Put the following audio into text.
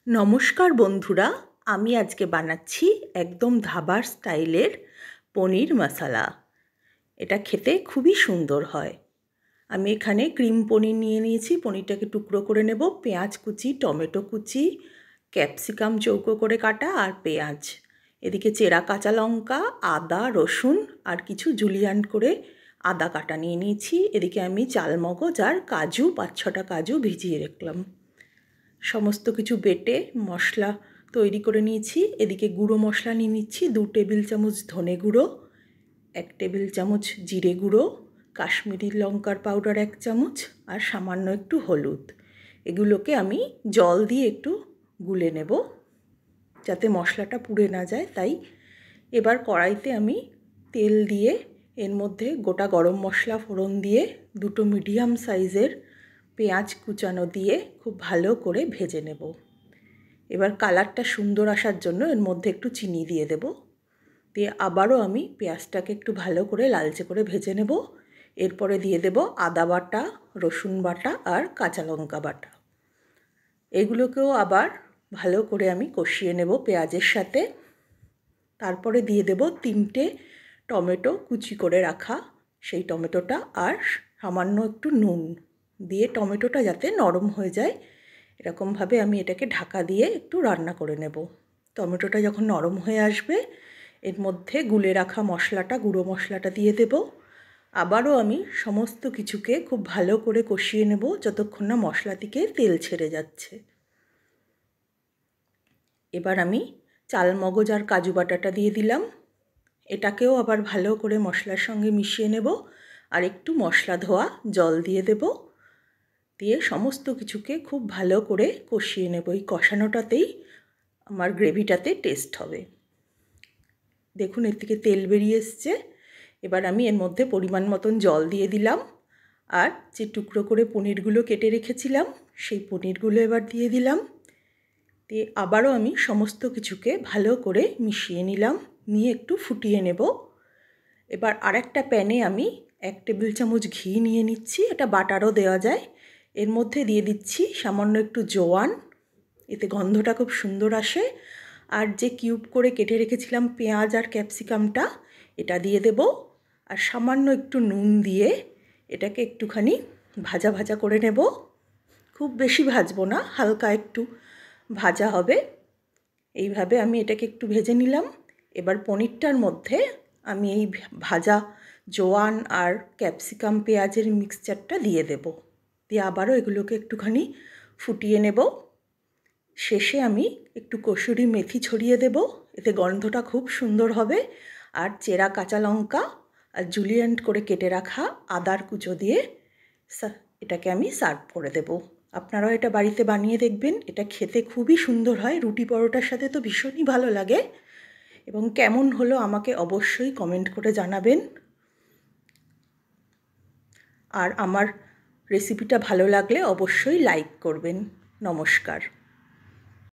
নমস্কার বন্ধুরা, আমি আজকে বানাচ্ছি একদম ধাবার স্টাইলের পনির মশলা। এটা খেতে খুবই সুন্দর হয়। আমি এখানে ক্রিম পনির নিয়ে নিয়েছি। পনিরটাকে টুকরো করে নেব। পেঁয়াজ কুচি, টমেটো কুচি, ক্যাপসিকাম চৌকো করে কাটা আর পেঁয়াজ, এদিকে চেরা কাঁচা লঙ্কা, আদা, রসুন আর কিছু জুলিয়ান করে আদা কাটা নিয়ে নিয়েছি। এদিকে আমি চালমগজ আর কাজু 5-6টা কাজু ভিজিয়ে রাখলাম। সমস্ত কিছু বেটে মশলা তৈরি করে নিয়েছি। এদিকে গুঁড়ো মশলা নিয়ে নিচ্ছি। 2 টেবিল চামচ ধনে গুঁড়ো, 1 টেবিল চামচ জিরে গুঁড়ো, কাশ্মীরি লঙ্কার পাউডার 1 চামচ আর সামান্য একটু হলুদ। এগুলোকে আমি জল দিয়ে একটু গুলে নেব যাতে মশলাটা পুড়ে না যায়। তাই এবার কড়াইতে আমি তেল দিয়ে এর মধ্যে গোটা গরম মশলা ফোড়ন দিয়ে 2টো মিডিয়াম সাইজের পেঁয়াজ কুচানো দিয়ে খুব ভালো করে ভেজে নেব। এবার কালারটা সুন্দর আসার জন্য এর মধ্যে একটু চিনি দিয়ে দেব। দিয়ে আবারও আমি পেঁয়াজটাকে একটু ভালো করে লালচে করে ভেজে নেব। এরপরে দিয়ে দেব আদা বাটা, রসুন বাটা আর কাঁচা লঙ্কা বাটা। এগুলোকেও আবার ভালো করে আমি কষিয়ে নেব পেঁয়াজের সাথে। তারপরে দিয়ে দেব 3টে টমেটো কুচি করে রাখা, সেই টমেটোটা আর সামান্য একটু নুন দিয়ে টমেটোটা যাতে নরম হয়ে যায় এরকমভাবে আমি এটাকে ঢাকা দিয়ে একটু রান্না করে নেব। টমেটোটা যখন নরম হয়ে আসবে এর মধ্যে গুলে রাখা মশলাটা, গুঁড়ো মশলাটা দিয়ে দেব। আবারও আমি সমস্ত কিছুকে খুব ভালো করে কষিয়ে নেব যতক্ষণ না মশলা থেকে তেল ছেড়ে যাচ্ছে। এবার আমি চালমগজ আর কাজু বাটাটা দিয়ে দিলাম। এটাকেও আবার ভালো করে মশলার সঙ্গে মিশিয়ে নেব আর একটু মশলা ধোয়া জল দিয়ে দেব। দিয়ে সমস্ত কিছুকে খুব ভালো করে কষিয়ে নেব। এই কষানোটাতেই আমার গ্রেভিটাতে টেস্ট হবে। দেখুন এর থেকে তেল বেরিয়ে এসছে। এবার আমি এর মধ্যে পরিমাণ মতন জল দিয়ে দিলাম আর যে টুকরো করে পনিরগুলো কেটে রেখেছিলাম সেই পনিরগুলো এবার দিয়ে দিলাম। দিয়ে আবারও আমি সমস্ত কিছুকে ভালো করে মিশিয়ে নিলাম, নিয়ে একটু ফুটিয়ে নেব। এবার আরেকটা প্যানে আমি 1 টেবিল চামচ ঘি নিয়ে নিচ্ছি। এটা বাটারও দেওয়া যায়। এর মধ্যে দিয়ে দিচ্ছি সামান্য একটু জোয়ান, এতে গন্ধটা খুব সুন্দর আসে। আর যে কিউব করে কেটে রেখেছিলাম পেঁয়াজ আর ক্যাপসিকামটা, এটা দিয়ে দেব। আর সামান্য একটু নুন দিয়ে এটাকে একটুখানি ভাজা ভাজা করে নেব। খুব বেশি ভাজবো না, হালকা একটু ভাজা হবে। এইভাবে আমি এটাকে একটু ভেজে নিলাম। এবার পনিরটার মধ্যে আমি এই ভাজা জোয়ান আর ক্যাপসিকাম পেঁয়াজের মিক্সচারটা দিয়ে দেব। দিয়ে আবারও এগুলোকে একটুখানি ফুটিয়ে নেব। শেষে আমি একটু কসুরি মেথি ছড়িয়ে দেব, এতে গন্ধটা খুব সুন্দর হবে। আর চেরা কাঁচা লঙ্কা আর জুলিয়েন করে কেটে রাখা আদার কুচো দিয়ে এটাকে আমি সার্ভ করে দেব। আপনারাও এটা বাড়িতে বানিয়ে দেখবেন। এটা খেতে খুবই সুন্দর হয়, রুটি পরোটার সাথে তো ভীষণই ভালো লাগে। এবং কেমন হলো আমাকে অবশ্যই কমেন্ট করে জানাবেন। আর আমার রেসিপিটা ভালো লাগলে অবশ্যই লাইক করবেন। নমস্কার।